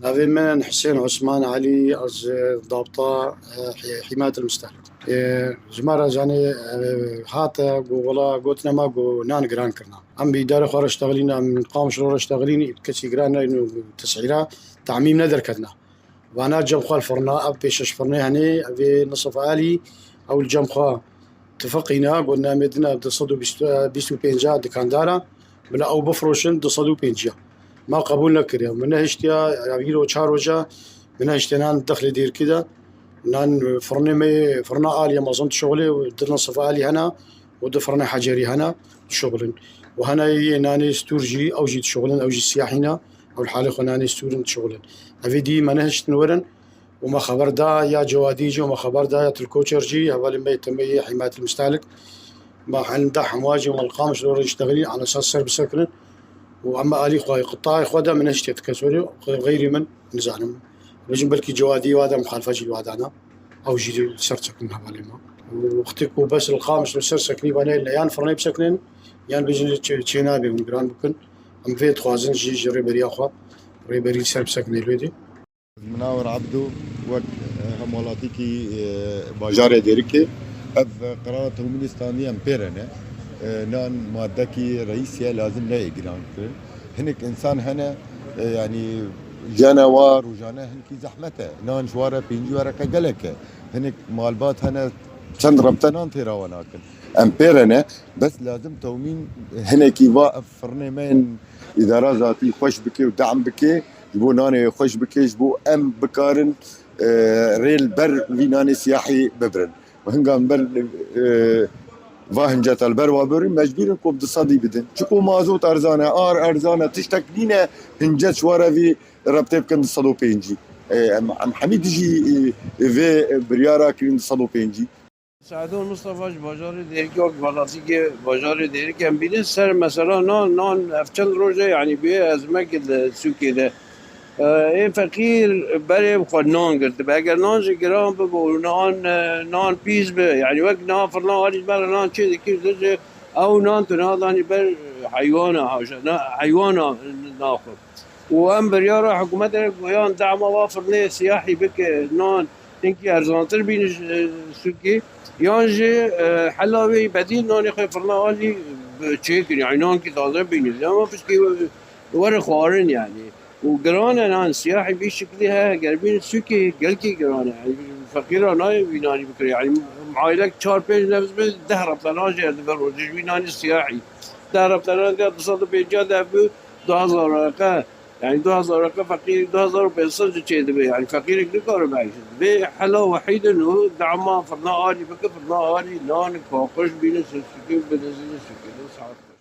هذه من حسين عثمان علي از ضابطة حماية المستهلك. جمارة يعني هاتا والله قلت ما قو نان جران كرنا عم بيدار خور اشتغلين من قام شرور اشتغلين كسي جران إنه تسعيرة تعميم ندر كدنا وانا جم خال فرنا اب بيشش فرنا هني ابي نصف عالي او الجم خا اتفقنا قلنا مدنا بتصدو بيستو بينجا دكاندارا بلا او بفروشن تصدو بينجا ما قبول نكر من هشتيا يجيلو تشاروجا من هشتنان دخل دير كده نان فرني مي فرنا آلية ما ظنت شغلي ودرنا صف آلي هنا ودفرنا حجري هنا شغل وهنا ناني ستورجي أو جيت شغلن أو جيت سياحينا أو الحالة خناني ستورن شغلن هذي دي ما نهشت نورن وما خبر دا يا جواديجي وما خبر دا يا تلكوتشرجي هذا ما يتم حماية المستهلك ما عند حمواجي وما القامش دور يشتغلين على أساس سر بسكن وأما آلي خواي قطاع خوادا من هشتيت كسوري غيري من نزعلم بجن بلكي جوادي وهذا مخالفة جي وهذا أو جي سرتك من هذا واختكو بس الخامس والسر سكني باني يان فرني بسكنين يان بجن تشينابي ونقران بكن أم فيت خوازن جي ريبري أخوا ريبري سر بسكني الويدي مناور عبدو وك همولاتيكي باجار ديركي أب قرارات هومنستانية أمبيرنا نان مادكي رئيسية لازم لا يقران كرن هنك إنسان هنا يعني جانوار وجانا هنكي زحمته نان شوارع بينجي ورا كجلك هنك مالبات هنا چند ربطنان تيرا وناكن أمبيرنا بس لازم تومين هنكي واقف فرنمين إدارة ذاتي خوش بكي ودعم بكي جبو ناني خوش بكي جبو أم بكارن ريل بر ويناني سياحي ببرن وهنگام بر واهنجت البر وابرين مجبورين كوب دصدي بدن چكو مازوت ارزانه ارزانه تشتكلينه هنجت شوارا في ربطه بكن دصدو بينجي ام حميد جي في بريارا كرين دصدو بينجي سعدون مصطفى باجار ديركي وقت بلاتيكي باجار ديركي ام بيني سر مثلا نان افتن روجه يعني بيه ازمك السوكي ده این فقیر برای خود نان کرده اگر نانش گرام ببو نان پیز به یعنی وقت نان فرنا هاریش بر نان چه دیگه درجه او نان تو نادانی بر حیوانا ناخد و ام بریارا حکومت گویان دعم وافر سیاحی بک نان اینکه ارزانتر بینش سوکی یانجی حلاوی بدیل نانی خیلی فرنا هالی چه کنی یعنی نان که تازه بینید اما فشکی ور خوارن يعني وقرانا نان سياحي بشكلها قربين سوكي قلكي قرانا يعني فقيرة ناي ويناني بكري يعني معايلك شهر بيج نفس بس دهرب تناجي البرو ويناني سياحي دهرب تناجي تصد بيجا دابو 2000 رقة يعني 2000 رقة فقير 2000 بيصل جيد يعني فقير كل كار بعيش بحلا وحيد إنه دعما فرنا آلي بك فرنا آلي نان كاقش بين سوكي بنزين سوكي